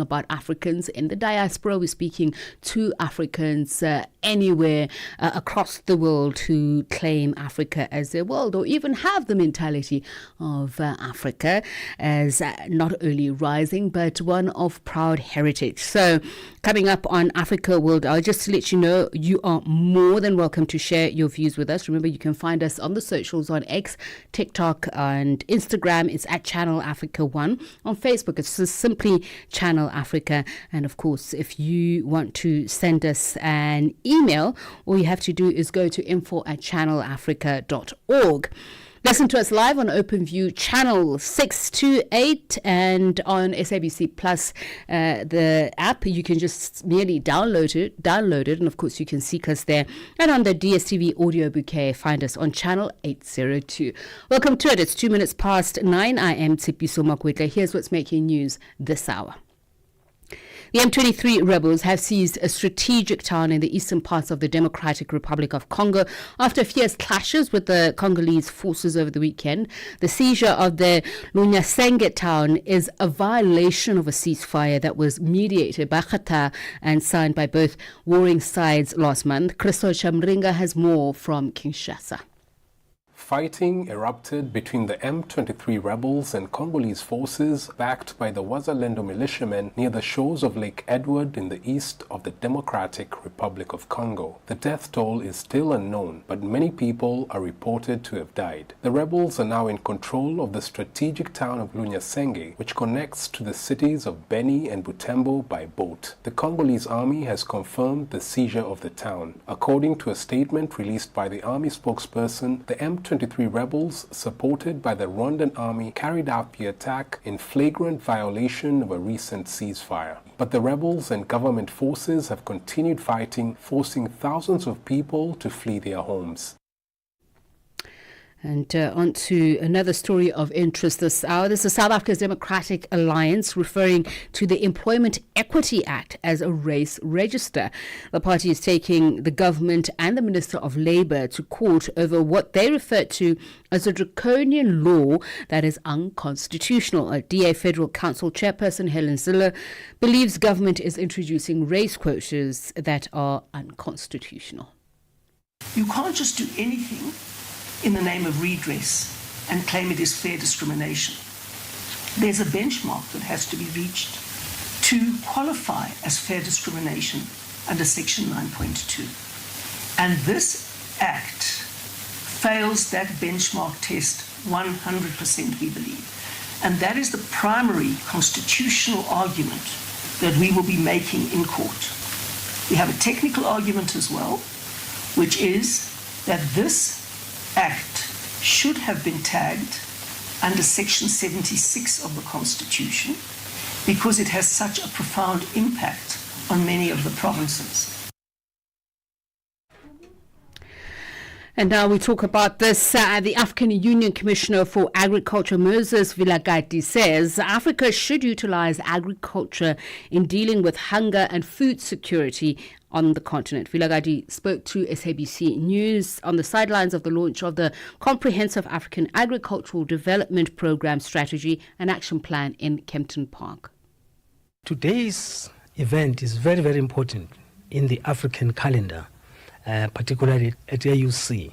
about Africans in the diaspora. We're speaking to Africans anywhere across the world who claim Africa as their world, or even have the mentality of Africa as not only rising but one of proud heritage. So coming up on Africa World Hour, just to let you know, you are more than welcome to share your views with us. Remember, you can find us on the socials on X, TikTok and Instagram. It's at Channel Africa 1. On Facebook, it's just simply Channel Africa. And of course, if you want to send us an email, all you have to do is go to info@channelafrica.org. Listen to us live on OpenView channel 628 and on SABC Plus, the app. You can just merely download it, and of course you can seek us there. And on the DSTV audio bouquet, find us on channel 802. Welcome to it. It's 2 minutes past 9. I am Tsipiso Makwetla. Here's what's making news this hour. The M23 rebels have seized a strategic town in the eastern parts of the Democratic Republic of Congo after fierce clashes with the Congolese forces over the weekend. The seizure of the Lunyasenge town is a violation of a ceasefire that was mediated by Qatar and signed by both warring sides last month. Christo Chamringa has more from Kinshasa. Fighting erupted between the M23 rebels and Congolese forces backed by the Wazalendo militiamen near the shores of Lake Edward in the east of the Democratic Republic of Congo. The death toll is still unknown, but many people are reported to have died. The rebels are now in control of the strategic town of Lunyasenge, which connects to the cities of Beni and Butembo by boat. The Congolese army has confirmed the seizure of the town. According to a statement released by the army spokesperson, the M23 rebels, supported by the Rwandan army, carried out the attack in flagrant violation of a recent ceasefire. But the rebels and government forces have continued fighting, forcing thousands of people to flee their homes. And on to another story of interest this hour. This is South Africa's Democratic Alliance referring to the Employment Equity Act as a race register. The party is taking the government and the Minister of Labour to court over what they refer to as a draconian law that is unconstitutional. DA Federal Council Chairperson Helen Zille believes government is introducing race quotas that are unconstitutional. You can't just do anything in the name of redress and claim it is fair discrimination. There's a benchmark that has to be reached to qualify as fair discrimination under Section 9.2. And this Act fails that benchmark test 100%, we believe. And that is the primary constitutional argument that we will be making in court. We have a technical argument as well, which is that this Act should have been tagged under Section 76 of the Constitution because it has such a profound impact on many of the provinces. And now we talk about this. The African Union Commissioner for Agriculture, Moses Vilakazi, says Africa should utilize agriculture in dealing with hunger and food security on the continent. Vilakazi spoke to SABC News on the sidelines of the launch of the Comprehensive African Agricultural Development Programme Strategy and Action Plan in Kempton Park. Today's event is very, very important in the African calendar, particularly at AUC.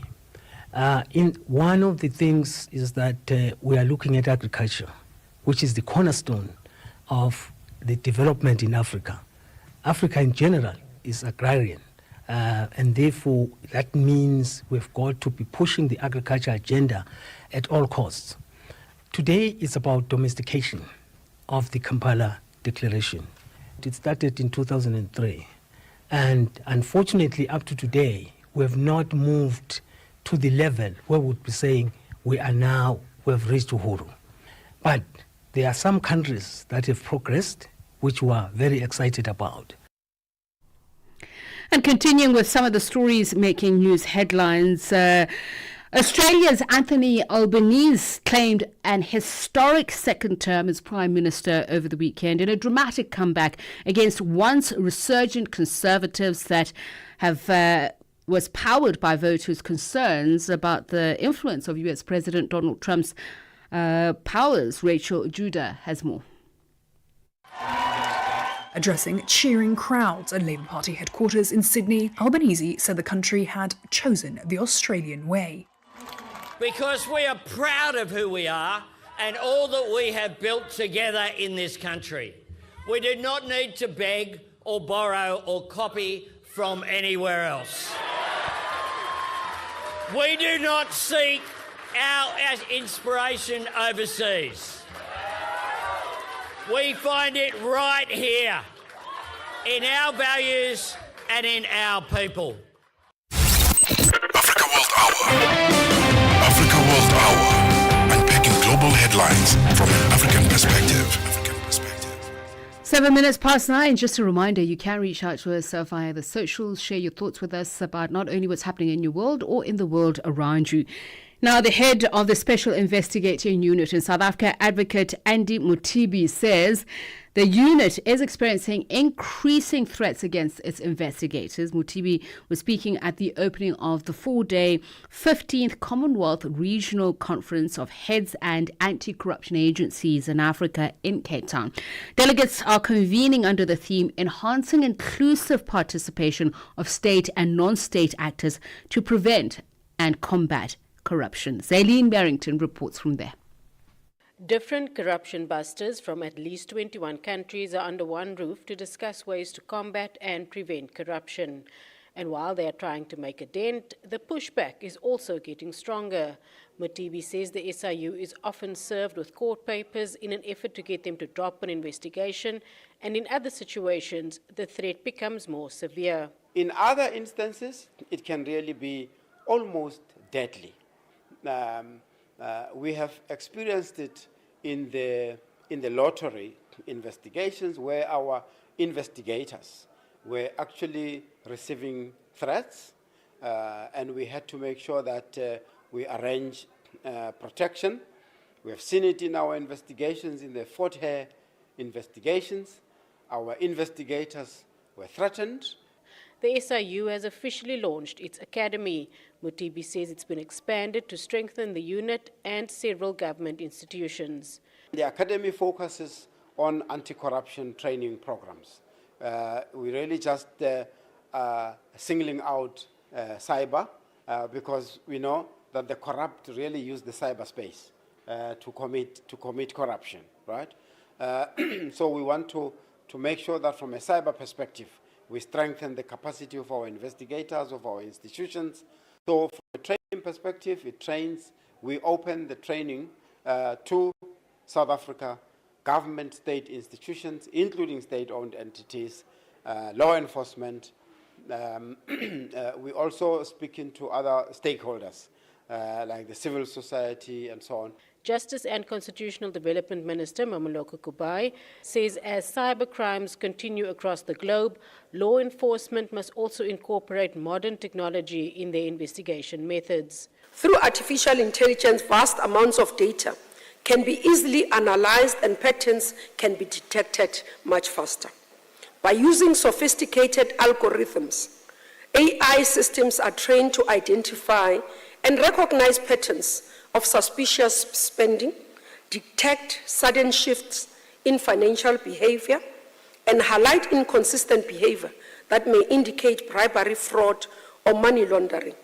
In one of the things is that we are looking at agriculture, which is the cornerstone of the development in Africa. Africa in general is agrarian, and therefore that means we've got to be pushing the agriculture agenda at all costs. Today is about domestication of the Kampala Declaration. It started in 2003, and unfortunately up to today we have not moved to the level where we would be saying we have reached Uhuru. But there are some countries that have progressed, which we are very excited about. And continuing with some of the stories making news headlines, Australia's Anthony Albanese claimed an historic second term as Prime Minister over the weekend in a dramatic comeback against once resurgent Conservatives that was powered by voters' concerns about the influence of US President Donald Trump's powers. Rachel Judah has more. Addressing cheering crowds at Labour Party headquarters in Sydney, Albanese said the country had chosen the Australian way. Because we are proud of who we are and all that we have built together in this country. We do not need to beg or borrow or copy from anywhere else. We do not seek our inspiration overseas. We find it right here in our values and in our people. Africa World Hour. Africa World Hour. Unpacking global headlines from an African perspective. 7 minutes past 9. Just a reminder, you can reach out to us via the socials. Share your thoughts with us about not only what's happening in your world or in the world around you. Now, the head of the Special Investigating Unit in South Africa, Advocate Andy Mothibi, says the unit is experiencing increasing threats against its investigators. Mothibi was speaking at the opening of the 4-day 15th Commonwealth Regional Conference of Heads and Anti-Corruption Agencies in Africa in Cape Town. Delegates are convening under the theme Enhancing Inclusive Participation of State and Non-State Actors to Prevent and Combat Corruption. Zaylene Barrington reports from there. Different corruption busters from at least 21 countries are under one roof to discuss ways to combat and prevent corruption. And while they are trying to make a dent, the pushback is also getting stronger. Mothibi says the SIU is often served with court papers in an effort to get them to drop an investigation, and in other situations, the threat becomes more severe. In other instances, it can really be almost deadly. We have experienced it in the lottery investigations where our investigators were actually receiving threats, and we had to make sure that we arrange protection. We have seen it in our investigations, in the Fort Hare investigations. Our investigators were threatened. The SIU has officially launched its academy. Mothibi says it's been expanded to strengthen the unit and several government institutions. The academy focuses on anti-corruption training programs. We really just singling out cyber because we know that the corrupt really use the cyberspace to commit corruption, right? So we want to make sure that from a cyber perspective, we strengthen the capacity of our investigators, of our institutions. So from a training perspective, we open the training to South Africa, government state institutions, including state-owned entities, law enforcement. We also speaking to other stakeholders, like the civil society and so on. Justice and Constitutional Development Minister Mamoloko Kubai says as cybercrimes continue across the globe, law enforcement must also incorporate modern technology in their investigation methods. Through artificial intelligence, vast amounts of data can be easily analyzed and patterns can be detected much faster. By using sophisticated algorithms, AI systems are trained to identify and recognize patterns of suspicious spending, detect sudden shifts in financial behavior, and highlight inconsistent behavior that may indicate bribery, fraud, or money laundering.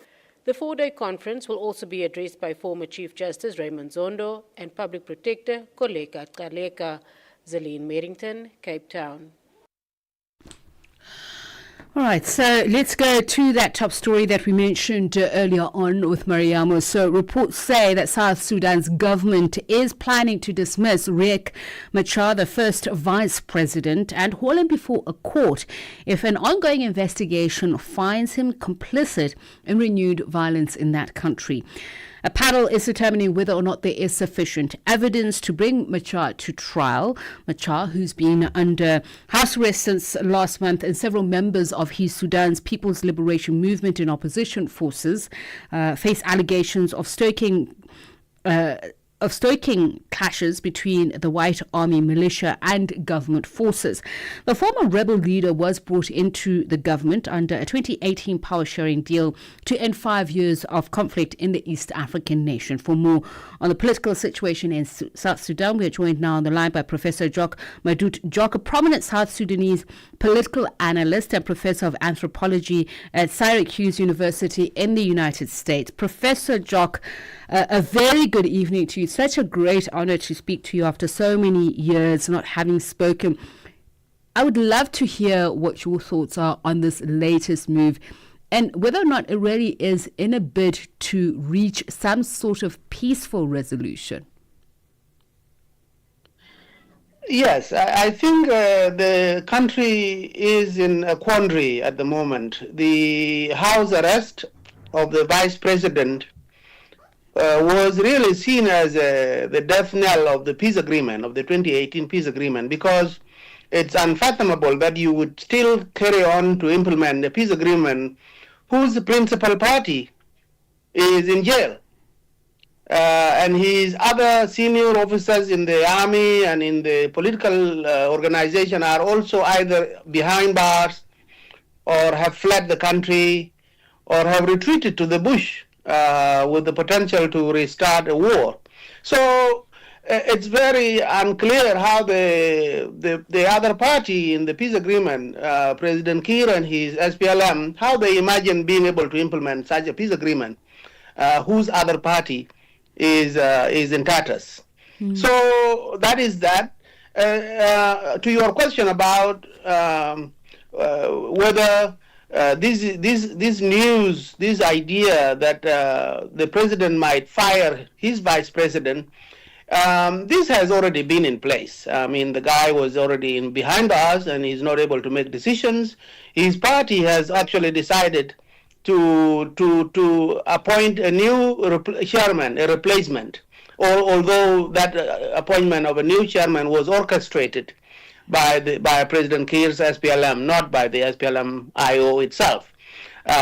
The 4-day conference will also be addressed by former Chief Justice Raymond Zondo and Public Protector Koleka Kaleka. Zaylene Merrington, Cape Town. All right, so let's go to that top story that we mentioned earlier on with Mariamo. So reports say that South Sudan's government is planning to dismiss Riek Machar, the first vice president, and haul him before a court if an ongoing investigation finds him complicit in renewed violence in that country. A panel is determining whether or not there is sufficient evidence to bring Machar to trial. Machar, who's been under house arrest since last month, and several members of his Sudan's People's Liberation Movement and opposition forces face allegations of stoking of stoking clashes between the White Army militia and government forces. The former rebel leader was brought into the government under a 2018 power-sharing deal to end 5 years of conflict in the East African nation. For more on the political situation in South Sudan, we are joined now on the line by Professor Jock Madut Jock, a prominent South Sudanese political analyst and professor of anthropology at Syracuse University in the United States. Professor Jock, a very good evening to you. Such a great honor to speak to you after so many years not having spoken. I would love to hear what your thoughts are on this latest move and whether or not it really is in a bid to reach some sort of peaceful resolution. Yes, I think the country is in a quandary at the moment. The house arrest of the vice president was really seen as the death knell of the peace agreement, of the 2018 peace agreement, because it's unfathomable that you would still carry on to implement a peace agreement whose principal party is in jail. And his other senior officers in the army and in the political organization are also either behind bars or have fled the country or have retreated to the bush with the potential to restart a war. So it's very unclear how the other party in the peace agreement, President Kiir and his SPLM, how they imagine being able to implement such a peace agreement whose other party is in tatters. So that is that. To your question about whether this news, this idea that the president might fire his vice president, this has already been in place. I mean, the guy was already behind bars and he's not able to make decisions. His party has actually decided to appoint a new chairman, a replacement, although that appointment of a new chairman was orchestrated by President Kiir's SPLM, not by the SPLM-IO itself.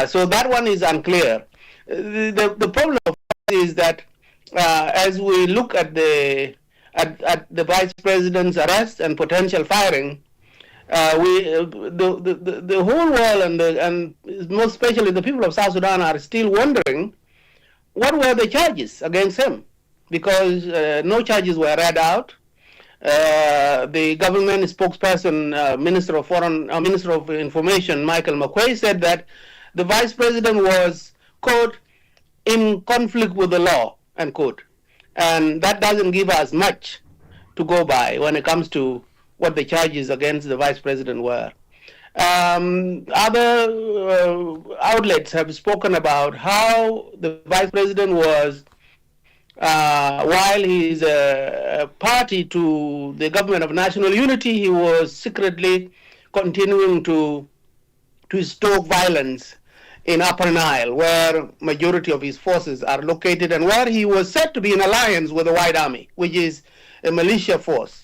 So that one is unclear. The problem is that as we look at the vice president's arrest and potential firing, the whole world and most especially the people of South Sudan are still wondering what were the charges against him, because no charges were read out. The government spokesperson, Minister of Information, Michael McQuay, said that the vice president was, quote, in conflict with the law, unquote. And that doesn't give us much to go by when it comes to what the charges against the vice president were. Other outlets have spoken about how the vice president was, while he's a party to the government of national unity, he was secretly continuing to stoke violence in Upper Nile, where majority of his forces are located, and where he was said to be in alliance with the White Army, which is a militia force.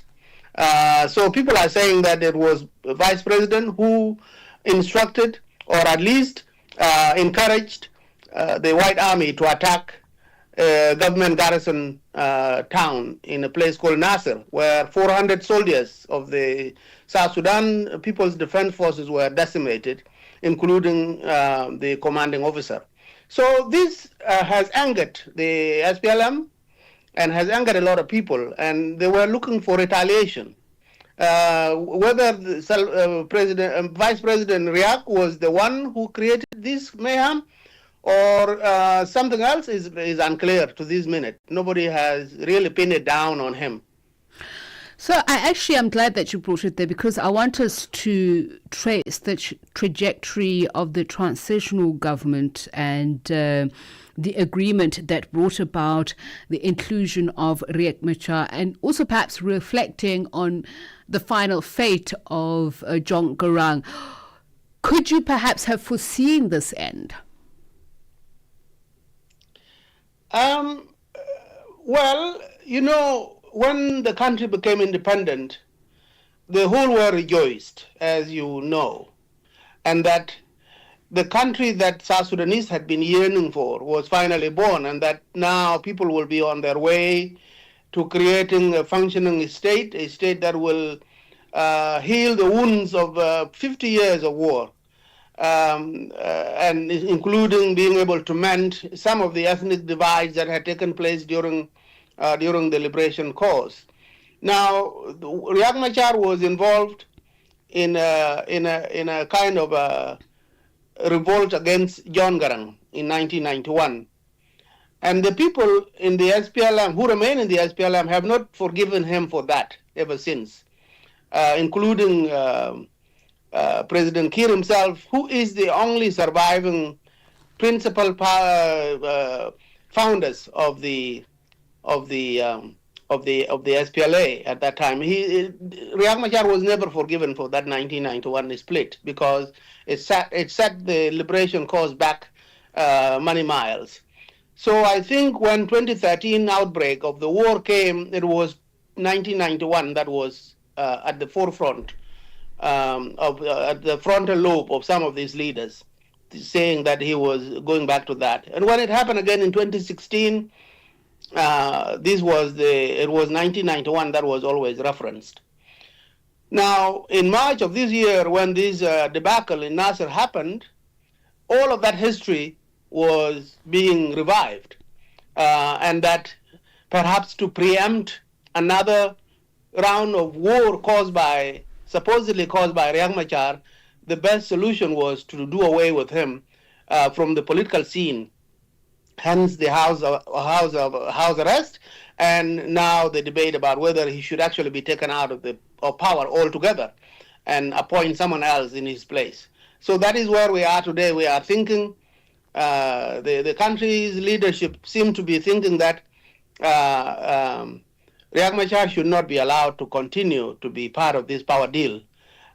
So people are saying that it was the vice president who instructed or at least encouraged the White Army to attack a government garrison town in a place called Nasser, where 400 soldiers of the South Sudan People's Defense Forces were decimated, including the commanding officer. So this has angered the SPLM and has angered a lot of people, and they were looking for retaliation. Whether the Vice President Riek was the one who created this mayhem or something else is unclear to this minute. Nobody has really pinned it down on him. So I'm glad that you brought it there, because I want us to trace the trajectory of the transitional government and the agreement that brought about the inclusion of Riek Machar, and also perhaps reflecting on the final fate of John Garang. Could you perhaps have foreseen this end? Well, you know, when the country became independent, the whole world rejoiced, as you know, and that the country that South Sudanese had been yearning for was finally born, and that now people will be on their way to creating a functioning state, a state that will heal the wounds of 50 years of war, and including being able to mend some of the ethnic divides that had taken place during the liberation cause. Now, Riek Machar was involved in a kind of a revolt against John Garang in 1991. And the people in the SPLM, who remain in the SPLM, have not forgiven him for that ever since, including President Kiir himself, who is the only surviving principal founders of the SPLA at that time. Riek Machar was never forgiven for that 1991 split because it set the liberation cause back many miles. So I think when 2013 outbreak of the war came, it was 1991 that was at the forefront at the frontal lobe of some of these leaders, saying that he was going back to that. And when it happened again in 2016, it was 1991 that was always referenced. Now, in March of this year, when this debacle in Nasser happened, all of that history was being revived, and that perhaps to preempt another round of war supposedly caused by Riek Machar, the best solution was to do away with him from the political scene. Hence the house arrest, and now the debate about whether he should actually be taken out of power altogether and appoint someone else in his place. So that is where we are today. We are thinking, the country's leadership seem to be thinking that Riek Machar should not be allowed to continue to be part of this power deal,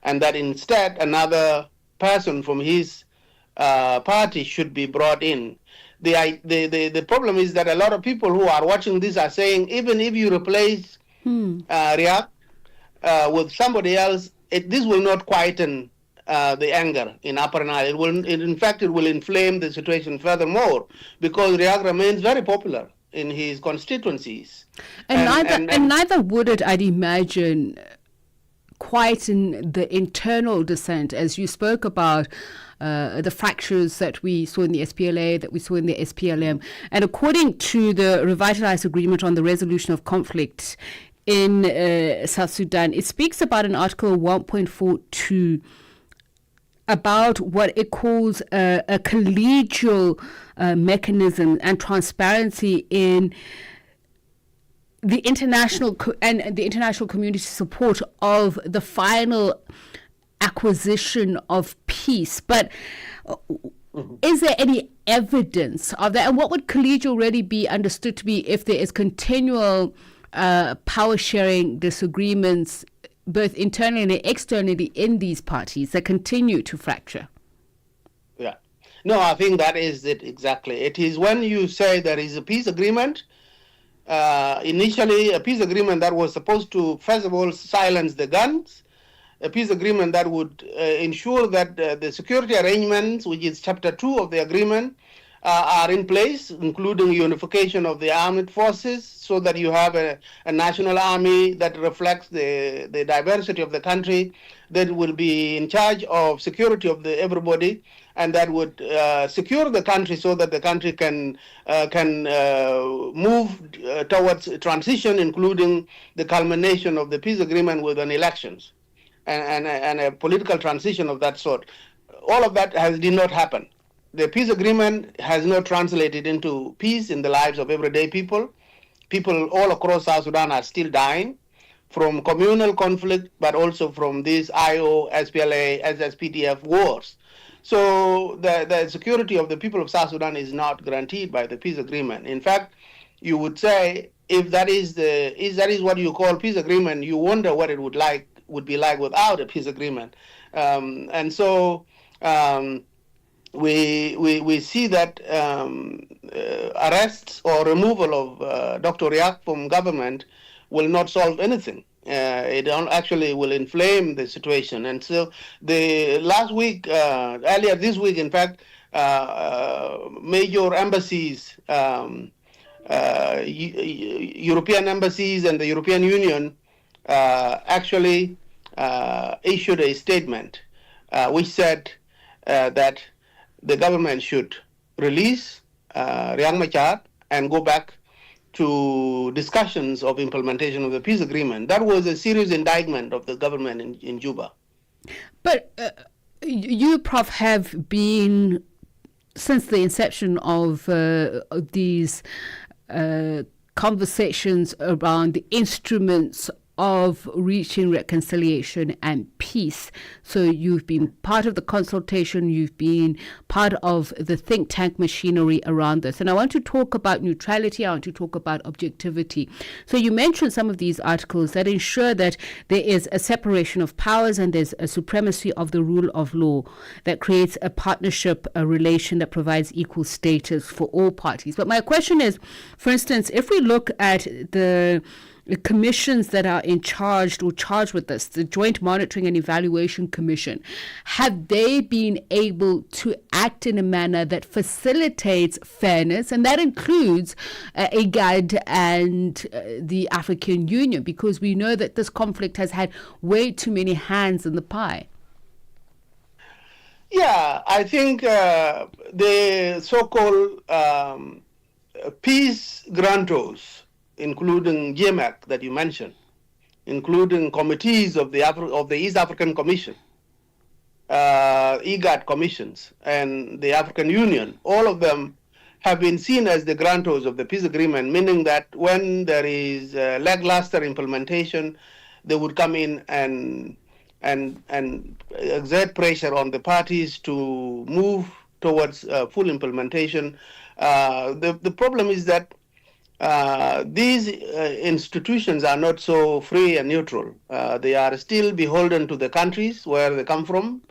and that instead another person from his party should be brought in. The problem is that a lot of people who are watching this are saying, even if you replace Riek with somebody else, this will not quieten the anger in Upper Nile. In fact, it will inflame the situation furthermore, because Riek remains very popular in his constituencies. And neither would it, I'd imagine, quieten the internal dissent, as you spoke about the fractures that we saw in the SPLA, that we saw in the SPLM. And according to the revitalized agreement on the resolution of conflict in South Sudan, it speaks about in Article 1.42 about what it calls a collegial mechanism and transparency in the international the international community support of the final acquisition of peace. But is there any evidence of that? And what would collegial really be understood to be if there is continual power sharing disagreements, both internally and externally, in these parties that continue to fracture? Yeah. No, I think that is it exactly. It is when you say there is a peace agreement, initially a peace agreement that was supposed to, first of all, silence the guns, a peace agreement that would ensure that the security arrangements, which is Chapter 2 of the agreement, are in place, including unification of the armed forces, so that you have a national army that reflects the diversity of the country, that will be in charge of security of everybody, and that would secure the country so that the country can move towards transition, including the culmination of the peace agreement with an elections and a political transition of that sort. All of that did not happen. The peace agreement has not translated into peace in the lives of everyday people. People all across South Sudan are still dying from communal conflict, but also from these IO, SPLA, SSPDF wars. So the security of the people of South Sudan is not guaranteed by the peace agreement. In fact, you would say, if that is what you call peace agreement, you wonder what it would be like without a peace agreement. And so we see that arrests or removal of Dr. Riek from government will not solve anything. It actually will inflame the situation. And so earlier this week, in fact, major embassies European embassies and the European Union actually issued a statement which said that the government should release Riek Machar and go back to discussions of implementation of the peace agreement. That was a serious indictment of the government in Juba. But you, Prof, have been, since the inception of these conversations around the instruments of reaching reconciliation and peace. So you've been part of the consultation, you've been part of the think tank machinery around this. And I want to talk about neutrality, I want to talk about objectivity. So you mentioned some of these articles that ensure that there is a separation of powers and there's a supremacy of the rule of law that creates a partnership, a relation that provides equal status for all parties. But my question is, for instance, if we look at the commissions that are charged with this, the Joint Monitoring and Evaluation Commission, have they been able to act in a manner that facilitates fairness? And that includes IGAD and the African Union, because we know that this conflict has had way too many hands in the pie. Yeah, I think the so-called peace grantos, including GMAC that you mentioned, including committees of the East African Commission, IGAD commissions, and the African Union, all of them have been seen as the grantos of the peace agreement, meaning that when there is lackluster implementation, they would come in and exert pressure on the parties to move towards full implementation. The problem is that these institutions are not so free and neutral. They are still beholden to the countries where they come from.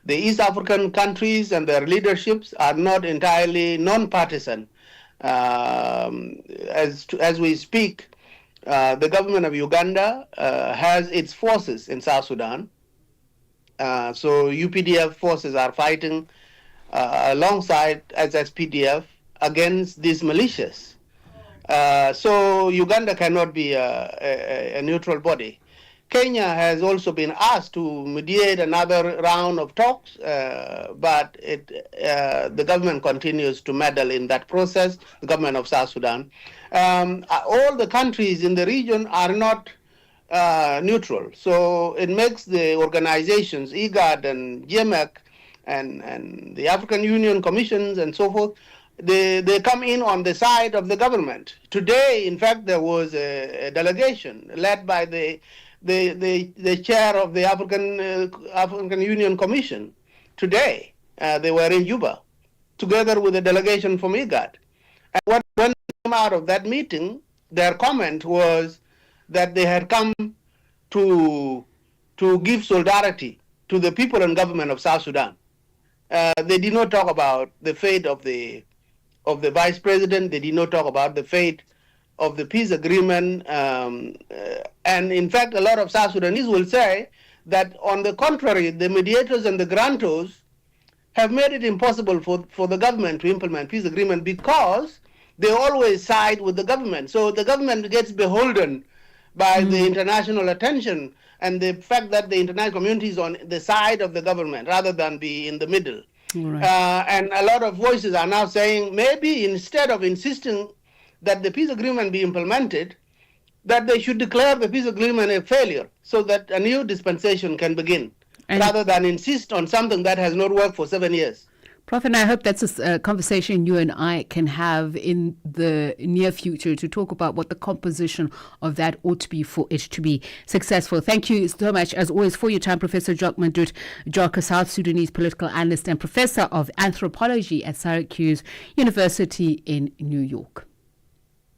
The East African countries and their leaderships are not entirely non-partisan. As we speak, the government of Uganda has its forces in South Sudan. So UPDF forces are fighting alongside SSPDF against these militias. So Uganda cannot be a neutral body. Kenya has also been asked to mediate another round of talks, but the government continues to meddle in that process, the government of South Sudan. All the countries in the region are not neutral. So it makes the organizations, IGAD and GMAC and the African Union commissions and so forth, they come in on the side of the government. Today, in fact, there was a delegation led by the chair of the African Union Commission. Today, they were in Juba, together with a delegation from IGAD. And when they came out of that meeting, their comment was that they had come to give solidarity to the people and government of South Sudan. They did not talk about the fate of the vice president. They did not talk about the fate of the peace agreement. And in fact, a lot of South Sudanese will say that, on the contrary, the mediators and the grantos have made it impossible for the government to implement peace agreement because they always side with the government. So the government gets beholden by the international attention and the fact that the international community is on the side of the government rather than be in the middle. Right. And a lot of voices are now saying maybe instead of insisting that the peace agreement be implemented, that they should declare the peace agreement a failure so that a new dispensation can begin, rather than insist on something that has not worked for 7 years. Prof, and I hope that's a conversation you and I can have in the near future to talk about what the composition of that ought to be for it to be successful. Thank you so much, as always, for your time, Professor Jock Madut Jock, a South Sudanese political analyst and professor of anthropology at Syracuse University in New York.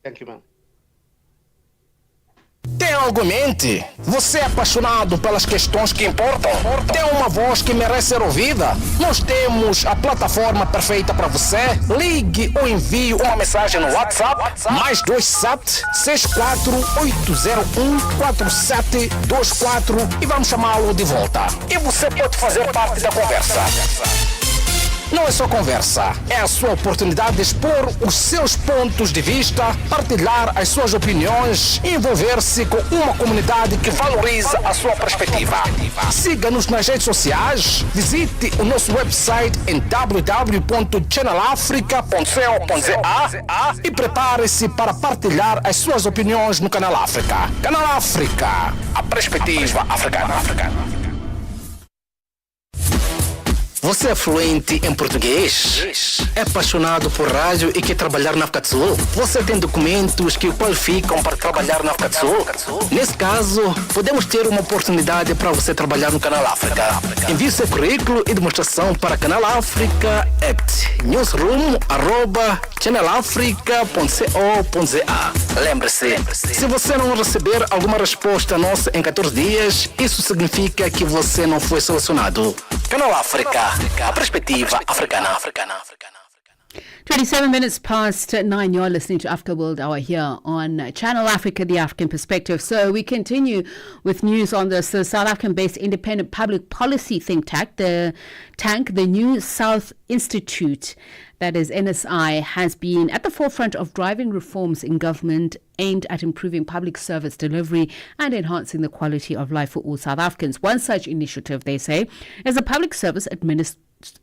Thank you, ma'am. Tem algo em mente? Você é apaixonado pelas questões que importam? Tem uma voz que merece ser ouvida? Nós temos a plataforma perfeita para você. Ligue ou envie uma mensagem no WhatsApp +27 64 801 4724 e vamos chamá-lo de volta. E você pode fazer parte da conversa. não é só conversa, é a sua oportunidade de expor os seus pontos de vista, partilhar as suas opiniões e envolver-se com uma comunidade que valoriza a sua perspectiva. Siga-nos nas redes sociais, visite o nosso website em www.channelafrica.co.za e prepare-se para partilhar as suas opiniões no Canal África. Canal África, a perspectiva africana. Você é fluente em português? É apaixonado por rádio e quer trabalhar na África do Sul? Você tem documentos que o qualificam para trabalhar na África do Sul? Nesse caso, podemos ter uma oportunidade para você trabalhar no Canal África. Envie seu currículo e demonstração para Canal África at newsroom@channelafrica.co.za. Lembre-se, se você não receber alguma resposta nossa em 14 dias, isso significa que você não foi selecionado. Canal África, a perspectiva africana. 27 minutes past 9, you're listening to Africa World Hour here on Channel Africa, the African Perspective. So we continue with news on this. The South African-based independent public policy think tank, the New South Institute, that is NSI, has been at the forefront of driving reforms in government aimed at improving public service delivery and enhancing the quality of life for all South Africans. One such initiative, they say, is the Public Service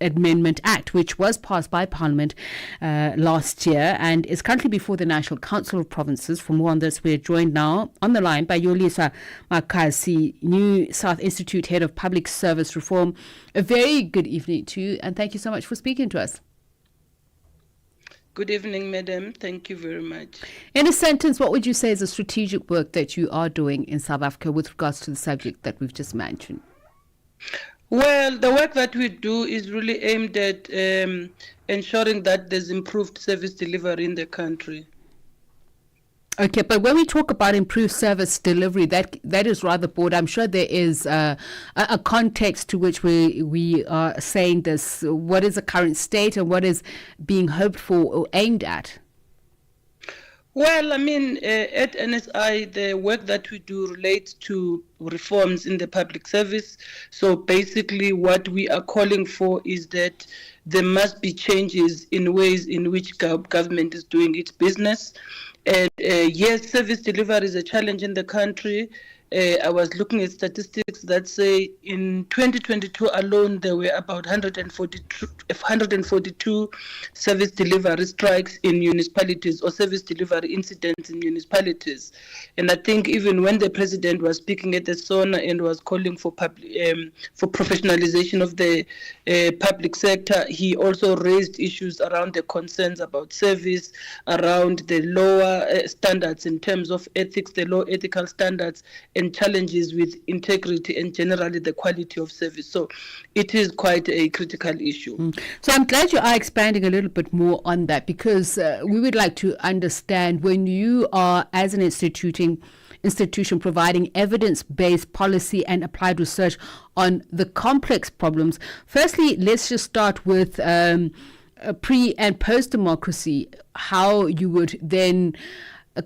Amendment Act, which was passed by Parliament last year and is currently before the National Council of Provinces. For more on this, we're joined now on the line by Yolisa Makasi, New South Institute Head of Public Service Reform. A very good evening to you, and thank you so much for speaking to us. Good evening, madam. Thank you very much. In a sentence, what would you say is the strategic work that you are doing in South Africa with regards to the subject that we've just mentioned? Well, the work that we do is really aimed at ensuring that there's improved service delivery in the country. Okay, but when we talk about improved service delivery, that is rather broad. I'm sure there is a context to which we are saying this. What is the current state and what is being hoped for or aimed at? Well, I mean, at NSI, the work that we do relates to reforms in the public service. So basically what we are calling for is that there must be changes in ways in which government is doing its business. And yes, service delivery is a challenge in the country. I was looking at statistics that say in 2022 alone, there were about 142 service delivery strikes in municipalities or service delivery incidents in municipalities. And I think even when the president was speaking at the SONA and was calling for professionalization of the public sector, he also raised issues around the concerns about service, around the lower standards in terms of ethics, the low ethical standards, and challenges with integrity and generally the quality of service. So it is quite a critical issue. So I'm glad you are expanding a little bit more on that, because we would like to understand, when you are, as an institution providing evidence-based policy and applied research on the complex problems. Firstly, let's just start with pre and post-democracy, how you would then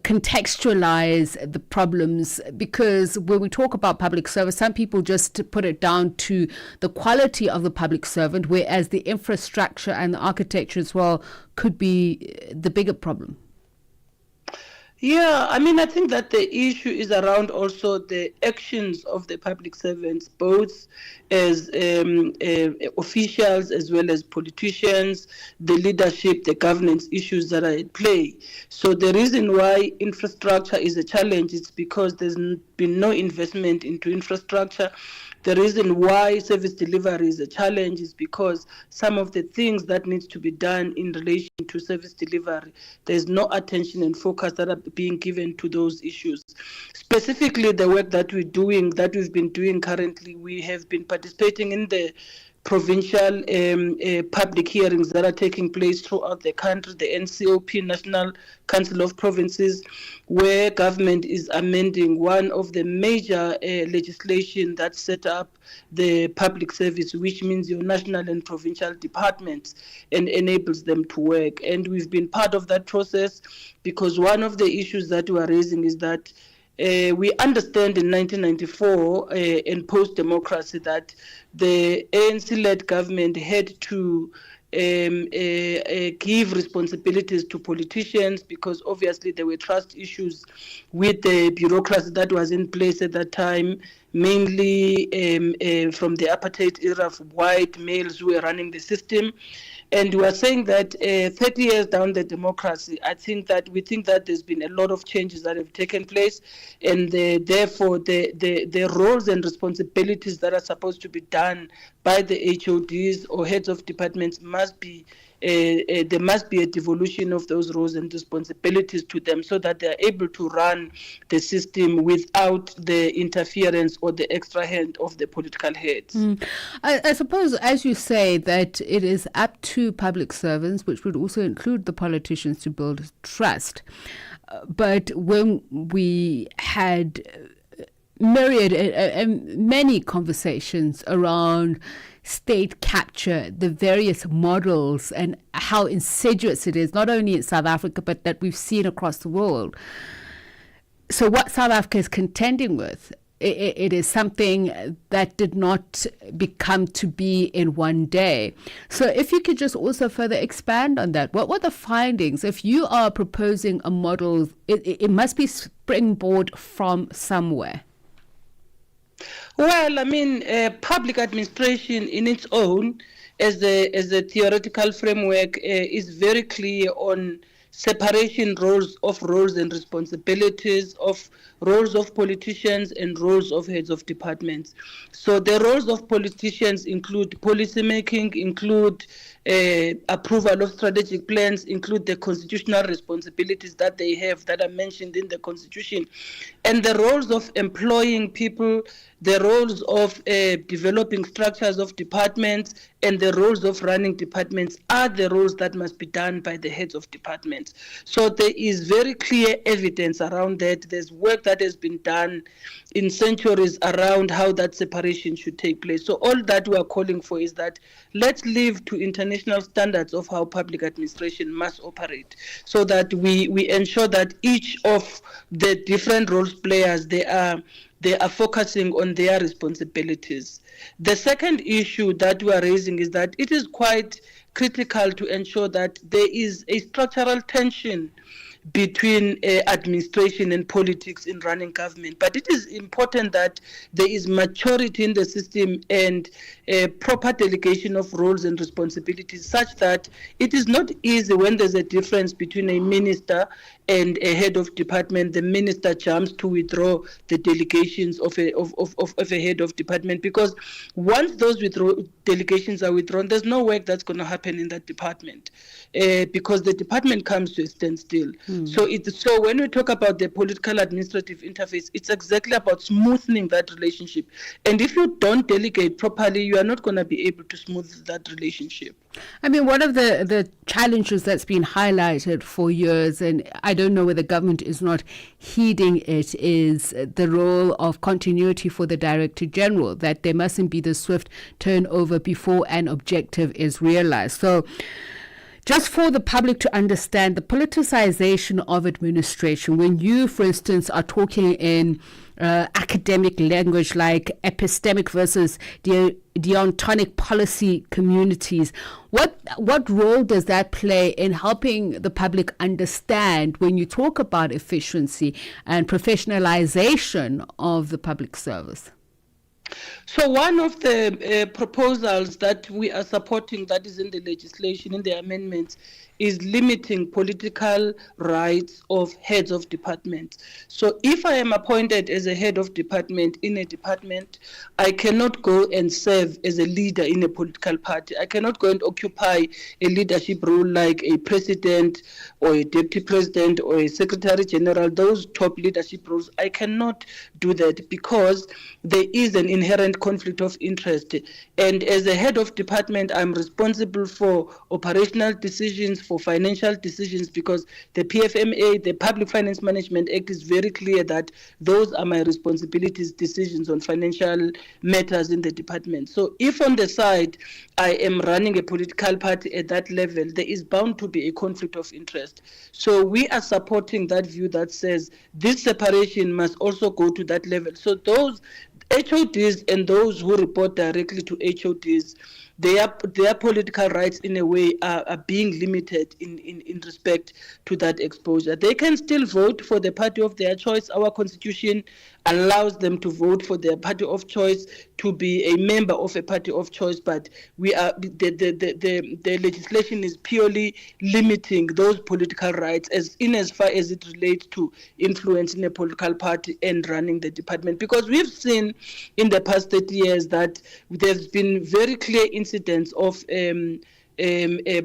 contextualize the problems, because when we talk about public service, some people just put it down to the quality of the public servant, whereas the infrastructure and the architecture as well could be the bigger problem. Yeah, I mean, I think that the issue is around also the actions of the public servants, both as officials as well as politicians, the leadership, the governance issues that are at play. So the reason why infrastructure is a challenge is because there's been no investment into infrastructure. The reason why service delivery is a challenge is because some of the things that needs to be done in relation to service delivery, there's no attention and focus that are being given to those issues. Specifically, the work that we've been doing currently, we have been participating in the provincial public hearings that are taking place throughout the country, the NCOP, National Council of Provinces, where government is amending one of the major legislation that set up the public service, which means your national and provincial departments, and enables them to work. And we've been part of that process because one of the issues that we are raising is that we understand in 1994 in post-democracy that the ANC-led government had to give responsibilities to politicians, because obviously there were trust issues with the bureaucracy that was in place at that time, mainly from the apartheid era of white males who were running the system. And we are saying that 30 years down the democracy, we think that there's been a lot of changes that have taken place, and therefore the roles and responsibilities that are supposed to be done by the HODs or heads of departments must be there must be a devolution of those roles and responsibilities to them, so that they are able to run the system without the interference or the extra hand of the political heads. I suppose, as you say, that it is up to public servants, which would also include the politicians, to build trust. But when we had many conversations around state capture, the various models, and how insidious it is, not only in South Africa, but that we've seen across the world. So what South Africa is contending with, it is something that did not become to be in one day. So if you could just also further expand on that, what were the findings? If you are proposing a model, it must be springboard from somewhere. Well, I mean, public administration in its own, as a theoretical framework, is very clear on separation of roles and responsibilities, of roles of politicians and roles of heads of departments. So the roles of politicians include policy making, include approval of strategic plans, include the constitutional responsibilities that they have that are mentioned in the Constitution, and the roles of employing people, the roles of developing structures of departments, and the roles of running departments are the roles that must be done by the heads of departments. So there is very clear evidence around that. There's work that has been done in centuries around how that separation should take place. So all that we are calling for is that let's live to international standards of how public administration must operate, so that we ensure that each of the different roles players, they are focusing on their responsibilities. The second issue that we are raising is that it is quite critical to ensure that there is a structural tension between administration and politics in running government. But it is important that there is maturity in the system and proper delegation of roles and responsibilities, such that it is not easy when there's a difference between a minister and a head of department. The minister jumps to withdraw the delegations of a head of department, because once those delegations are withdrawn, there's no work that's going to happen in that department, because the department comes to a standstill. So when we talk about the political administrative interface, it's exactly about smoothing that relationship. And if you don't delegate properly, you are not going to be able to smooth that relationship. I mean, one of the challenges that's been highlighted for years, and I don't know whether government is not heeding it, is the role of continuity for the Director General, that there mustn't be the swift turnover before an objective is realized. So just for the public to understand the politicization of administration, when you, for instance, are talking in academic language like epistemic versus deontonic policy communities, what role does that play in helping the public understand when you talk about efficiency and professionalization of the public service? So one of the proposals that we are supporting, that is in the legislation, in the amendments, is limiting political rights of heads of departments. So if I am appointed as a head of department in a department, I cannot go and serve as a leader in a political party. I cannot go and occupy a leadership role like a president or a deputy president or a secretary general, those top leadership roles. I cannot do that because there is an inherent conflict of interest. And as a head of department, I'm responsible for operational decisions, for financial decisions, because the PFMA, the Public Finance Management Act, is very clear that those are my responsibilities, decisions on financial matters in the department. So if on the side I am running a political party at that level, there is bound to be a conflict of interest. So we are supporting that view that says this separation must also go to that level. So those HODs and those who report directly to HODs, their political rights in a way are being limited in respect to that exposure. They can still vote for the party of their choice. Our constitution allows them to vote for their party of choice, to be a member of a party of choice, but the legislation is purely limiting those political rights as far as it relates to influencing a political party and running the department. Because we've seen in the past 30 years that there's been very clear incidents of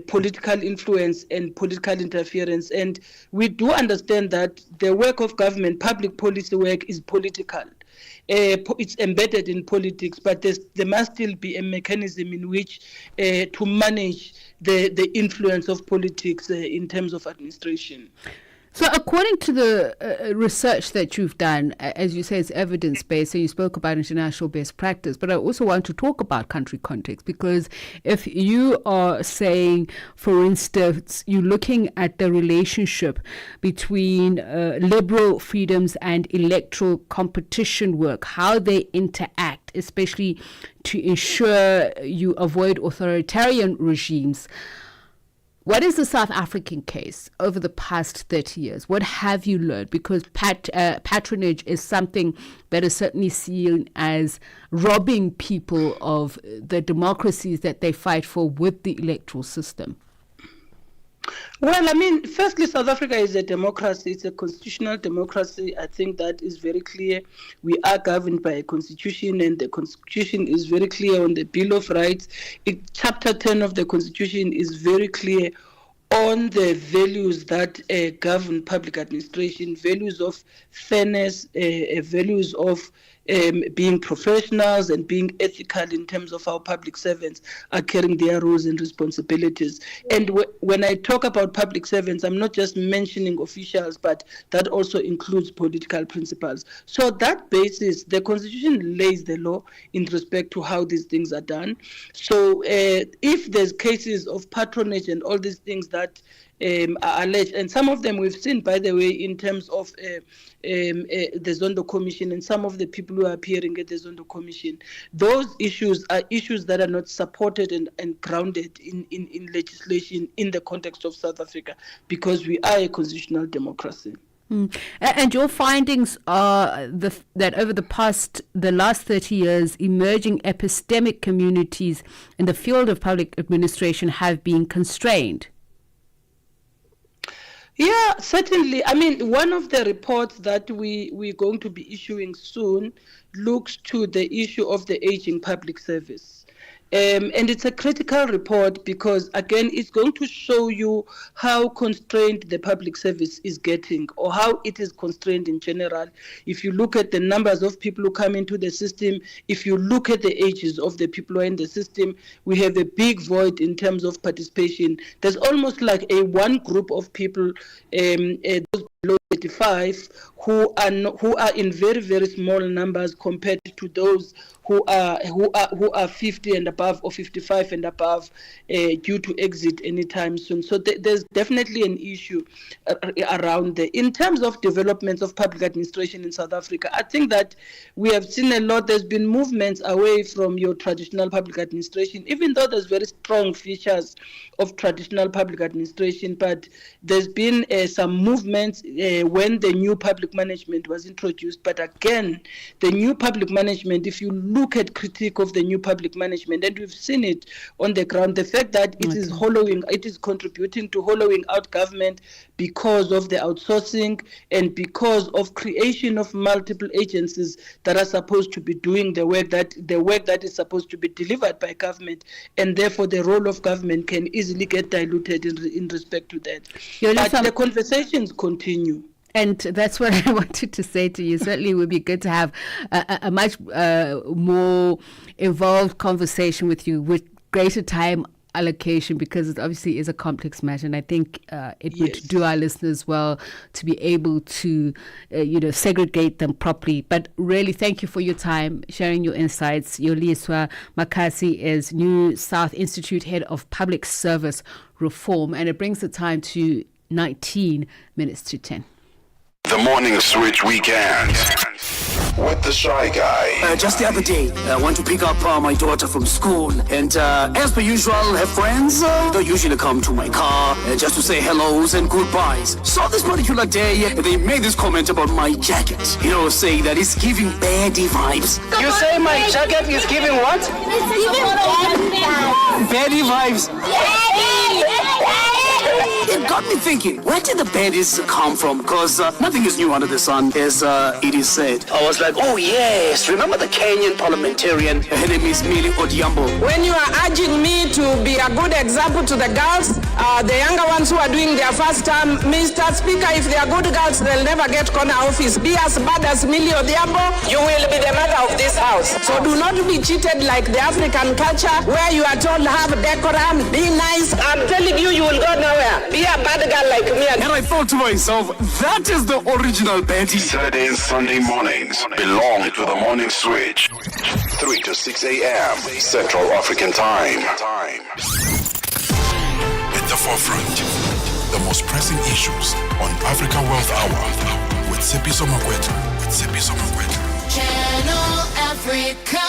political influence and political interference. And we do understand that the work of government, public policy work, is political. It's embedded in politics, but there must still be a mechanism in which to manage the influence of politics in terms of administration. So according to the research that you've done, as you say, it's evidence-based, so you spoke about international best practice, but I also want to talk about country context, because if you are saying, for instance, you're looking at the relationship between liberal freedoms and electoral competition work, how they interact, especially to ensure you avoid authoritarian regimes. What is the South African case over the past 30 years? What have you learned? Because patronage is something that is certainly seen as robbing people of the democracies that they fight for with the electoral system. Well, I mean, firstly, South Africa is a democracy. It's a constitutional democracy. I think that is very clear. We are governed by a constitution, and the constitution is very clear on the Bill of Rights. Chapter 10 of the constitution is very clear on the values that govern public administration, values of fairness, values of being professionals and being ethical in terms of how public servants are carrying their roles and responsibilities. And when I talk about public servants, I'm not just mentioning officials, but that also includes political principles. So that basis, the Constitution lays the law in respect to how these things are done. So if there's cases of patronage and all these things that are alleged, and some of them we've seen, by the way, in terms of the Zondo Commission and some of the people who are appearing at the Zondo Commission, those issues are issues that are not supported and grounded in legislation in the context of South Africa, because we are a constitutional democracy. And your findings are that over the last 30 years, emerging epistemic communities in the field of public administration have been constrained. Yeah, certainly. I mean, one of the reports that we're going to be issuing soon looks to the issue of the aging public service. And it's a critical report because, again, it's going to show you how constrained the public service is getting, or how it is constrained in general. If you look at the numbers of people who come into the system, if you look at the ages of the people who are in the system, we have a big void in terms of participation. There's almost like one group of people, those below 35, who are in very, very small numbers compared to those who are 50 and above, or 55 and above, due to exit anytime soon. So there's definitely an issue around there. In terms of developments of public administration in South Africa, I think that we have seen a lot. There's been movements away from your traditional public administration, even though there's very strong features of traditional public administration, but there's been some movements when the new public management was introduced. But again, the new public management, if you look at critique of the new public management, and we've seen it on the ground, the fact that it is contributing to hollowing out government because of the outsourcing and because of creation of multiple agencies that are supposed to be doing the work that is supposed to be delivered by government, and therefore the role of government can easily get diluted in respect to that. But the conversations continue. And that's what I wanted to say to you. Certainly it would be good to have a much more involved conversation with you with greater time allocation, because it obviously is a complex matter. And I think it would do our listeners well to be able to, segregate them properly. But really, thank you for your time, sharing your insights. Yoliswa Makasi is New South Institute Head of Public Service Reform. And it brings the time to 19 minutes to 10. The Morning Switch Weekend. with the Shy Guy. Just the other day, I went to pick up my daughter from school, and as per usual, her friends don't usually come to my car just to say hellos and goodbyes. So this particular day, they made this comment about my jacket. You know, saying that it's giving baddie vibes. You say my jacket is giving what? It's giving baddie vibes. It got me thinking, where did the baddies come from? Because nothing is new under the sun, as it is said. I was like, oh yes, remember the Kenyan parliamentarian? Her name is Millie Odhiambo. When you are urging me to be a good example to the girls, the younger ones who are doing their first term, Mr. Speaker, if they are good girls, they'll never get corner office. Be as bad as Millie Odhiambo, you will be the mother of this house. So do not be cheated like the African culture, where you are told have decorum, be nice. I'm telling you, you will go nowhere. Be a bad girl like me. And I thought to myself, that is the original Betty. Saturday and Sunday mornings belong to the Morning Switch. 3 to 6 a.m. Central African Time. At the forefront, the most pressing issues on Africa World Hour with Sipiso Makwetla. Channel Africa.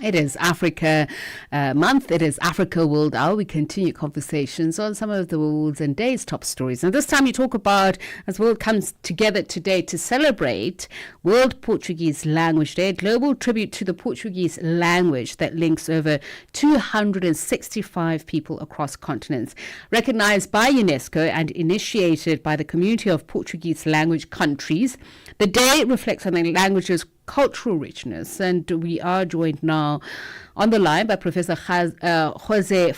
It is Africa Month. It is Africa World Hour. We continue conversations on some of the world's and day's top stories. And this time we talk about, as the world comes together today to celebrate World Portuguese Language Day, a global tribute to the Portuguese language that links over 265 people across continents. Recognized by UNESCO and initiated by the Community of Portuguese Language Countries, the day reflects on the language's cultural richness, and we are joined now on the line by Professor Jose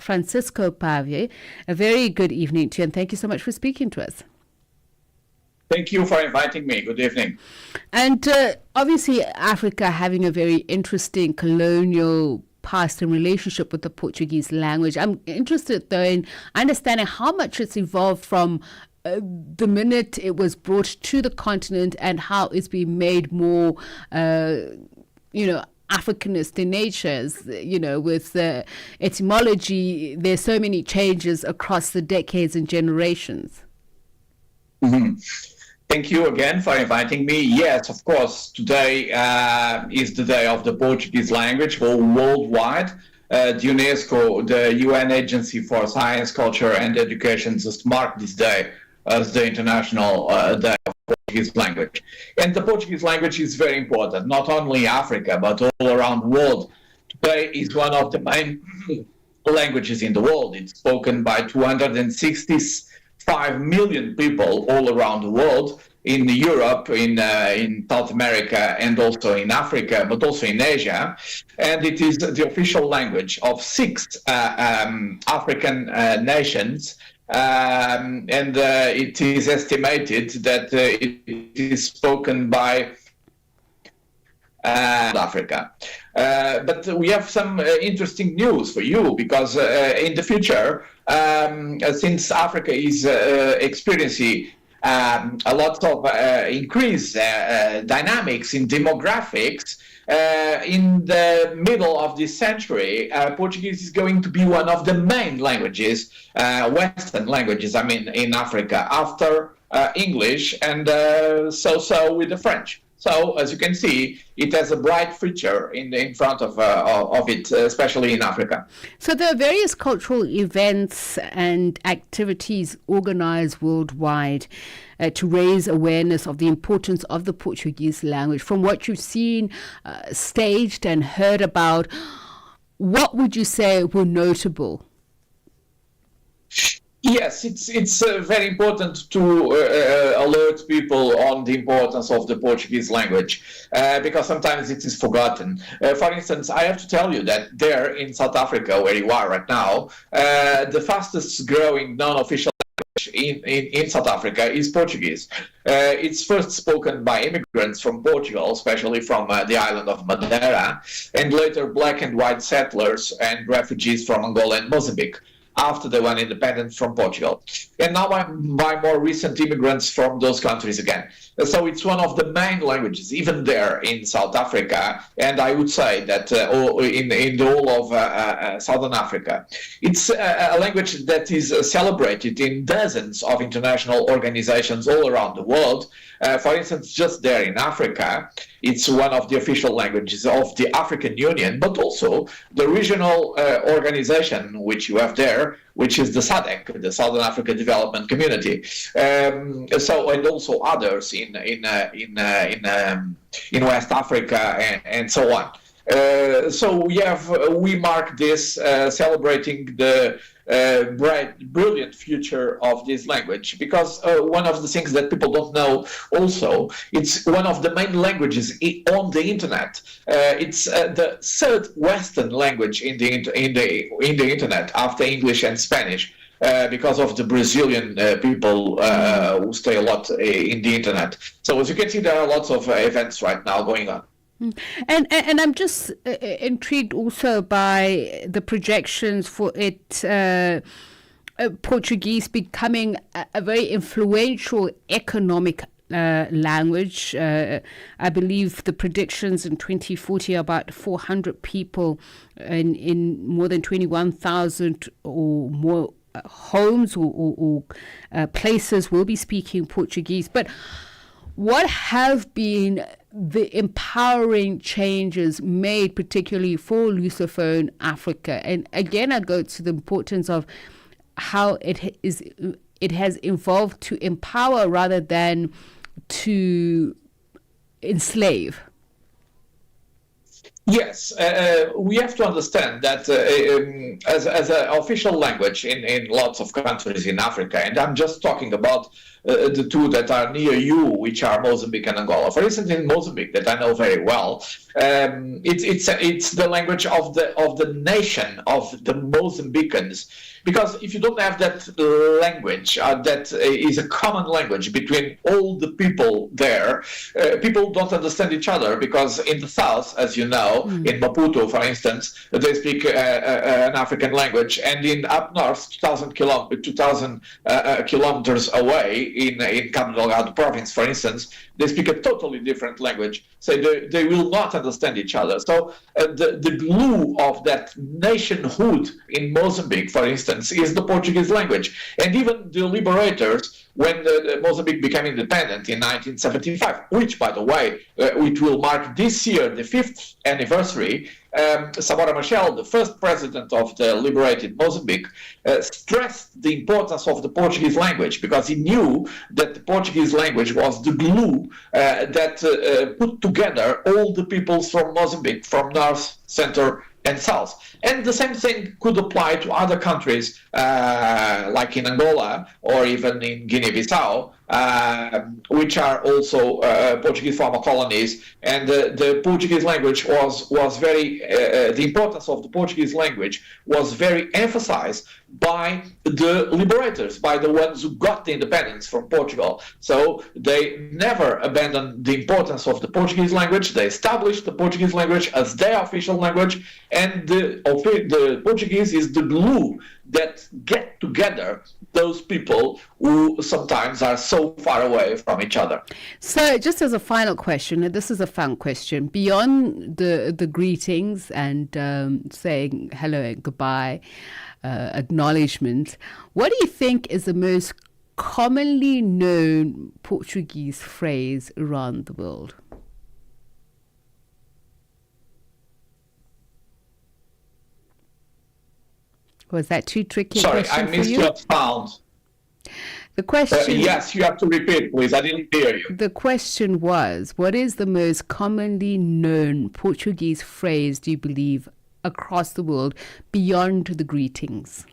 Francisco Pavia. A very good evening to you, and thank you so much for speaking to us. Thank you for inviting me. Good evening. And obviously Africa having a very interesting colonial past and relationship with the Portuguese language. I'm interested though in understanding how much it's evolved from the minute it was brought to the continent and how it's been made more, Africanist in nature, with the etymology. There's so many changes across the decades and generations. Mm-hmm. Thank you again for inviting me. Yes, of course, today is the day of the Portuguese language worldwide. The UNESCO, the UN Agency for Science, Culture and Education, just marked this day as the International Day of Portuguese Language. And the Portuguese language is very important, not only in Africa, but all around the world. Today is one of the main languages in the world. It's spoken by 265 million people all around the world, in Europe, in South America, and also in Africa, but also in Asia. And it is the official language of 6 African nations. And it is estimated that it is spoken by Africa. But we have some interesting news for you, because in the future, since Africa is experiencing a lot of increased dynamics in demographics, in the middle of this century, Portuguese is going to be one of the main languages, Western languages, in Africa, after English, and so with the French. So, as you can see, it has a bright future in front of it, especially in Africa. So there are various cultural events and activities organized worldwide to raise awareness of the importance of the Portuguese language. From what you've seen, staged and heard about, what would you say were notable? Yes, it's very important to alert people on the importance of the Portuguese language, because sometimes it is forgotten. For instance, I have to tell you that there in South Africa, where you are right now, the fastest growing non-official language in South Africa is Portuguese. It's first spoken by immigrants from Portugal, especially from the island of Madeira, and later black and white settlers and refugees from Angola and Mozambique. after they went independent from Portugal. And now by more recent immigrants from those countries again. So it's one of the main languages, even there in South Africa, and I would say that in the whole of Southern Africa. It's a language that is celebrated in dozens of international organizations all around the world. For instance, just there in Africa, it's one of the official languages of the African Union, but also the regional organization which you have there, which is the SADC, the Southern African Development Community. And also others in West Africa and so on. So we mark this celebrating the brilliant future of this language, because one of the things that people don't know also, it's one of the main languages on the internet. It's the third Western language in the internet after English and Spanish. Because of the Brazilian people who stay a lot in the internet. So as you can see, there are lots of events right now going on. And I'm just intrigued also by the projections for it, Portuguese becoming a very influential economic language. I believe the predictions in 2040 are about 400 people in more than 21,000 or more homes or places will be speaking Portuguese. But what have been the empowering changes made particularly for Lusophone Africa? And again, I go to the importance of how it has evolved to empower rather than to enslave. Yes, we have to understand that as an official language in lots of countries in Africa, and I'm just talking about the two that are near you, which are Mozambique and Angola. For instance, in Mozambique, that I know very well, it's the language of the nation of the Mozambicans. Because if you don't have that language, that is a common language between all the people there, people don't understand each other, because in the south, as you know, in Maputo, for instance, they speak an African language, and in up north, 2,000 kilometers away, in Cabo Delgado province, for instance, they speak a totally different language. So they will not understand each other. So the glue of that nationhood in Mozambique, for instance, is the Portuguese language. And even the liberators, when Mozambique became independent in 1975, which, by the way, which will mark this year the 5th anniversary, Samora Machel, the first president of the liberated Mozambique, stressed the importance of the Portuguese language, because he knew that the Portuguese language was the glue that put together all the peoples from Mozambique, from north, center, and south. And the same thing could apply to other countries, like in Angola or even in Guinea-Bissau, which are also Portuguese former colonies. And the Portuguese language was very, the importance of the Portuguese language was very emphasized by the liberators, by the ones who got the independence from Portugal. So they never abandoned the importance of the Portuguese language. They established the Portuguese language as their official language, and the Portuguese is the glue that get together those people who sometimes are so far away from each other. So just as a final question, and this is a fun question, beyond the greetings and saying hello and goodbye, acknowledgement, what do you think is the most commonly known Portuguese phrase around the world? Was that too tricky? Sorry, I missed your sound. The question... yes, you have to repeat, please. I didn't hear you. The question was, what is the most commonly known Portuguese phrase, do you believe, across the world beyond the greetings?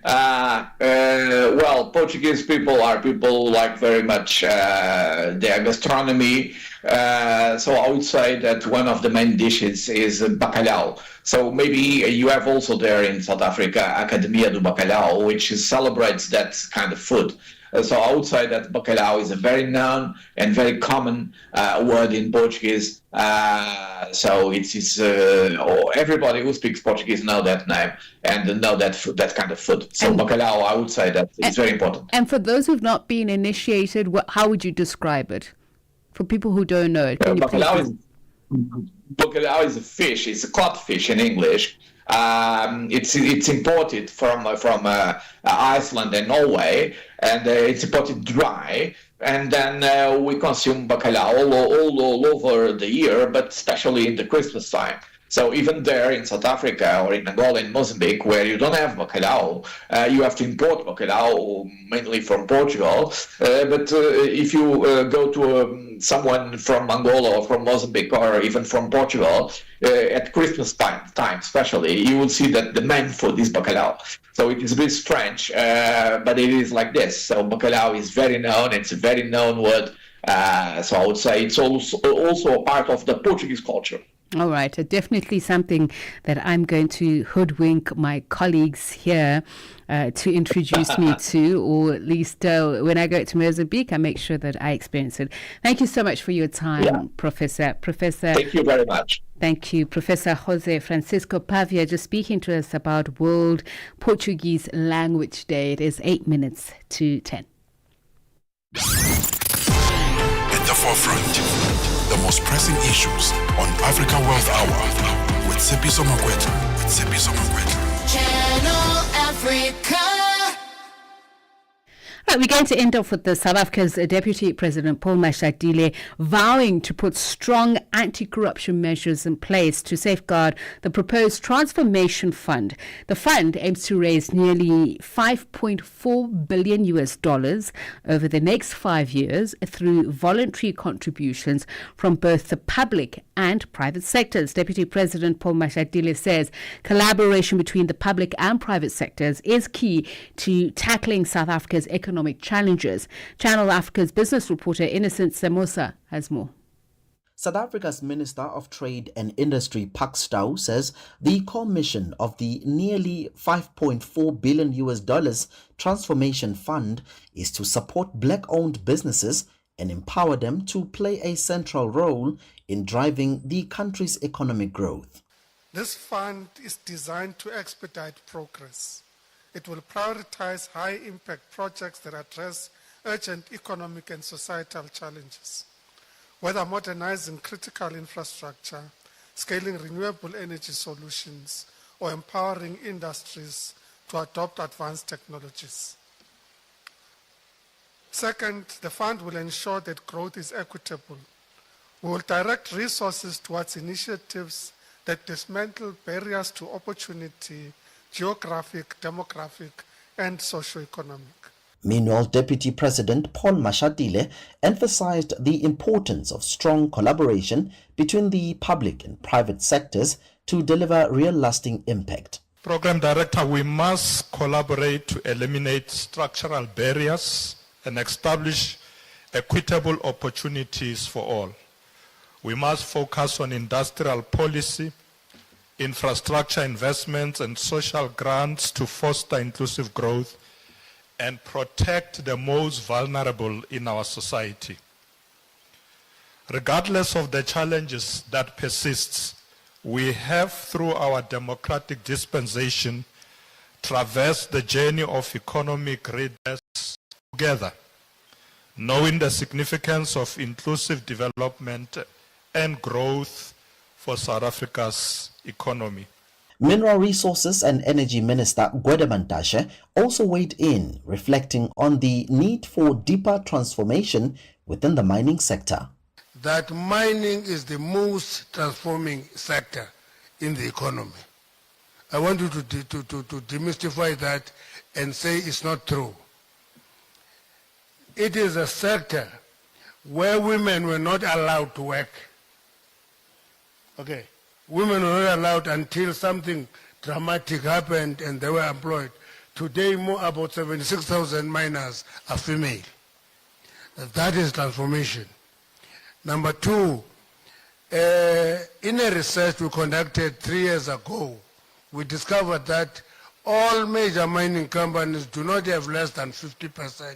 Well, Portuguese people are people who like very much their gastronomy. So I would say that one of the main dishes is bacalhau. So maybe you have also there in South Africa Academia do Bacalhau, which celebrates that kind of food. So I would say that bacalhau is a very known and very common word in Portuguese. So everybody who speaks Portuguese know that name and know that kind of food. So bacalhau, I would say that it's very important. And for those who've not been initiated, how would you describe it? For people who don't know it, bacalhau is a fish. It's a cod fish in English. It's imported from Iceland and Norway, and it's imported dry. And then we consume bacalhau all over the year, but especially in the Christmas time. So even there in South Africa or in Angola and Mozambique, where you don't have bacalhau, you have to import bacalhau mainly from Portugal. But if you go to someone from Angola or from Mozambique or even from Portugal, at Christmas time especially, you will see that the main food is bacalhau. So it is a bit strange, but it is like this. So bacalhau is very known. It's a very known word. So I would say it's also a part of the Portuguese culture. All right, definitely something that I'm going to hoodwink my colleagues here to introduce me to, or at least when I go to Mozambique, I make sure that I experience it. Thank you so much for your time, Professor. Thank you very much. Thank you, Professor Jose Francisco Pavia, just speaking to us about World Portuguese Language Day. It is 8 minutes to 10. At the forefront, the most pressing issues on Africa World Hour with Tshepiso Makwetla. Channel Africa. Right, we're going to end off with South Africa's Deputy President Paul Mashatile vowing to put strong anti-corruption measures in place to safeguard the proposed Transformation Fund. The fund aims to raise nearly $5.4 billion over the next 5 years through voluntary contributions from both the public and private sectors. Deputy President Paul Mashatile says collaboration between the public and private sectors is key to tackling South Africa's economic challenges. Channel Africa's business reporter Innocent Semosa has more. South Africa's Minister of Trade and Industry, Pak Stau, says the core mission of the nearly $5.4 billion Transformation Fund is to support black-owned businesses and empower them to play a central role in driving the country's economic growth. This fund is designed to expedite progress. It will prioritize high-impact projects that address urgent economic and societal challenges, whether modernizing critical infrastructure, scaling renewable energy solutions, or empowering industries to adopt advanced technologies. Second, the fund will ensure that growth is equitable. We will direct resources towards initiatives that dismantle barriers to opportunity, geographic, demographic, and socio-economic. Meanwhile, Deputy President Paul Mashatile emphasized the importance of strong collaboration between the public and private sectors to deliver real lasting impact. Program Director, we must collaborate to eliminate structural barriers and establish equitable opportunities for all. We must focus on industrial policy, infrastructure investments, and social grants to foster inclusive growth and protect the most vulnerable in our society. Regardless of the challenges that persist, we have, through our democratic dispensation, traversed the journey of economic redress together, knowing the significance of inclusive development and growth for South Africa's economy. Mineral Resources and Energy Minister Gwede Mantashe also weighed in, reflecting on the need for deeper transformation within the mining sector. That mining is the most transforming sector in the economy. I want you to demystify that and say it's not true. It is a sector where women were not allowed to work. Okay. Women were not allowed until something dramatic happened and they were employed. Today, about 76,000 miners are female. That is transformation. Number two, in a research we conducted 3 years ago, we discovered that all major mining companies do not have less than 50%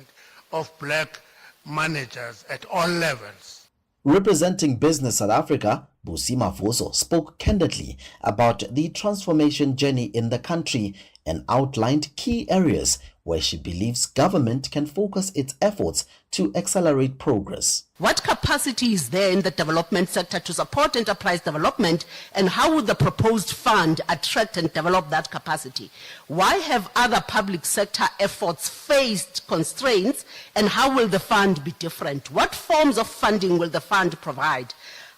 of black managers at all levels. Representing Business South Africa, Busi Mavuso spoke candidly about the transformation journey in the country and outlined key areas where she believes government can focus its efforts to accelerate progress. What capacity is there in the development sector to support enterprise development, and how would the proposed fund attract and develop that capacity? Why have other public sector efforts faced constraints, and how will the fund be different? What forms of funding will the fund provide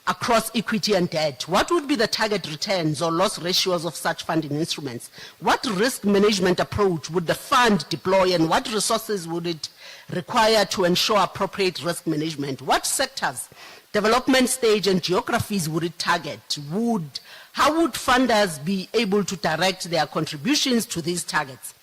across equity and debt? What would be the target returns or loss ratios of such funding instruments? What risk management approach would the fund deploy, and what resources would it require to ensure appropriate risk management? What sectors, development stage and geographies would it target? How would funders be able to direct their contributions to these targets?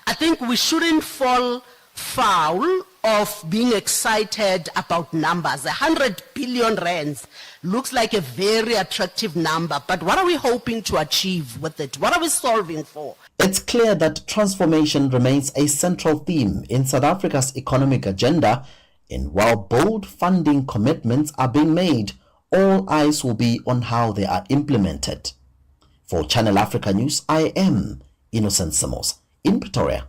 I think we shouldn't fall foul of being excited about numbers. 100 billion rands looks like a very attractive number, but what are we hoping to achieve with it? What are we solving for? It's clear that transformation remains a central theme in South Africa's economic agenda, and while bold funding commitments are being made, all eyes will be on how they are implemented. For Channel Africa News, I am Innocent Samos in Pretoria.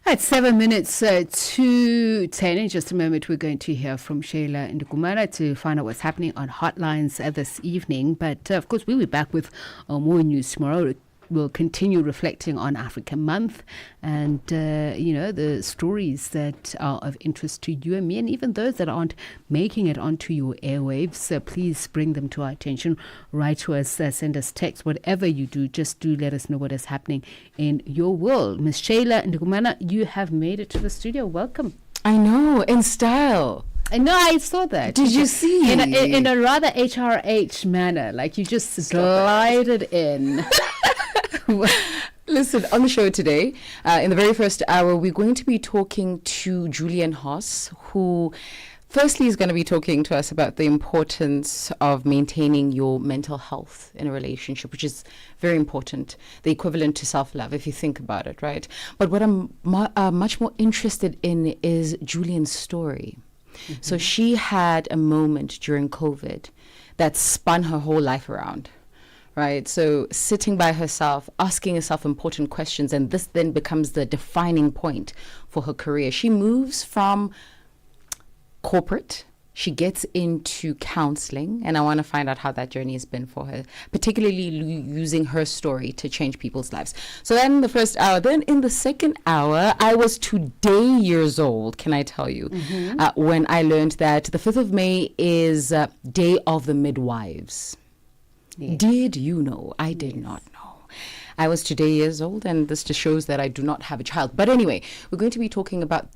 At 7 minutes to 10, in just a moment, we're going to hear from Sheila Ndugumana to find out what's happening on hotlines this evening. But of course, we'll be back with more news tomorrow. We'll continue reflecting on Africa Month and, the stories that are of interest to you and me, and even those that aren't making it onto your airwaves. Please bring them to our attention. Write to us, send us text, whatever you do, just do let us know what is happening in your world. Ms. Sheila Ndugumana, you have made it to the studio. Welcome. I know, in style. I know, I saw that. Did you see? In a rather HRH manner, like you just glided in. Listen, on the show today, in the very first hour, we're going to be talking to Julian Haas, who firstly is going to be talking to us about the importance of maintaining your mental health in a relationship, which is very important, the equivalent to self-love, if you think about it, right? But what I'm much more interested in is Julian's story. Mm-hmm. So she had a moment during COVID that spun her whole life around. Right, so sitting by herself, asking herself important questions, and this then becomes the defining point for her career. She moves from corporate, she gets into counseling, and I want to find out how that journey has been for her, particularly using her story to change people's lives. So then in the first hour, then in the second hour, I was today years old, can I tell you, when I learned that the 5th of May is Day of the Midwives. Yes. Did you know? I did not know. I was today years old, and this just shows that I do not have a child. But anyway, we're going to be talking about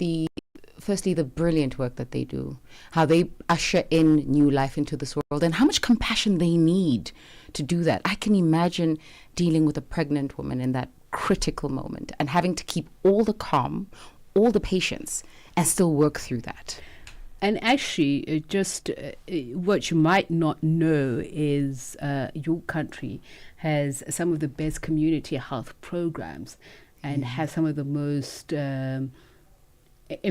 firstly, the brilliant work that they do, how they usher in new life into this world, and how much compassion they need to do that. I can imagine dealing with a pregnant woman in that critical moment and having to keep all the calm, all the patience, and still work through that. And actually, what you might not know is your country has some of the best community health programs and has some of the most... in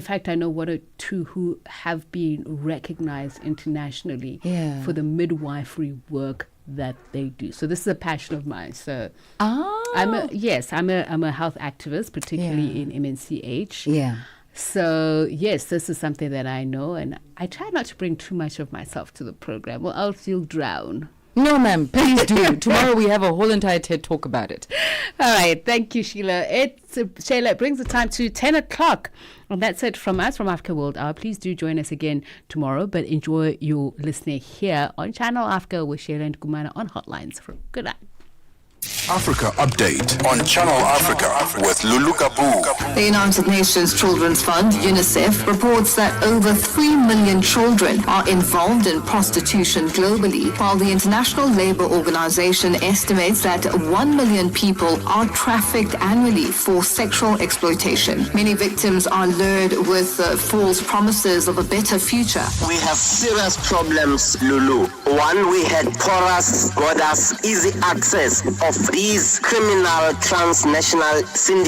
fact, I know one or two who have been recognized internationally for the midwifery work that they do. So this is a passion of mine. So I'm a health activist, particularly in MNCH. Yeah. So, yes, this is something that I know, and I try not to bring too much of myself to the program, or else you'll drown. No, ma'am, please do. Tomorrow we have a whole entire TED talk about it. All right, thank you, Sheila. Sheila, it brings the time to 10 o'clock. And that's it from us, from Africa World Hour. Please do join us again tomorrow, but enjoy your listening here on Channel Africa with Sheila Ndugumana on Hotlines. Good night. Africa Update on Channel Africa with Lulu Kabu. The United Nations Children's Fund, UNICEF, reports that over 3 million children are involved in prostitution globally, while the International Labour Organization estimates that 1 million people are trafficked annually for sexual exploitation. Many victims are lured with false promises of a better future. We have serious problems, Lulu. One, we had porous borders, easy access of these criminal transnational syndicates.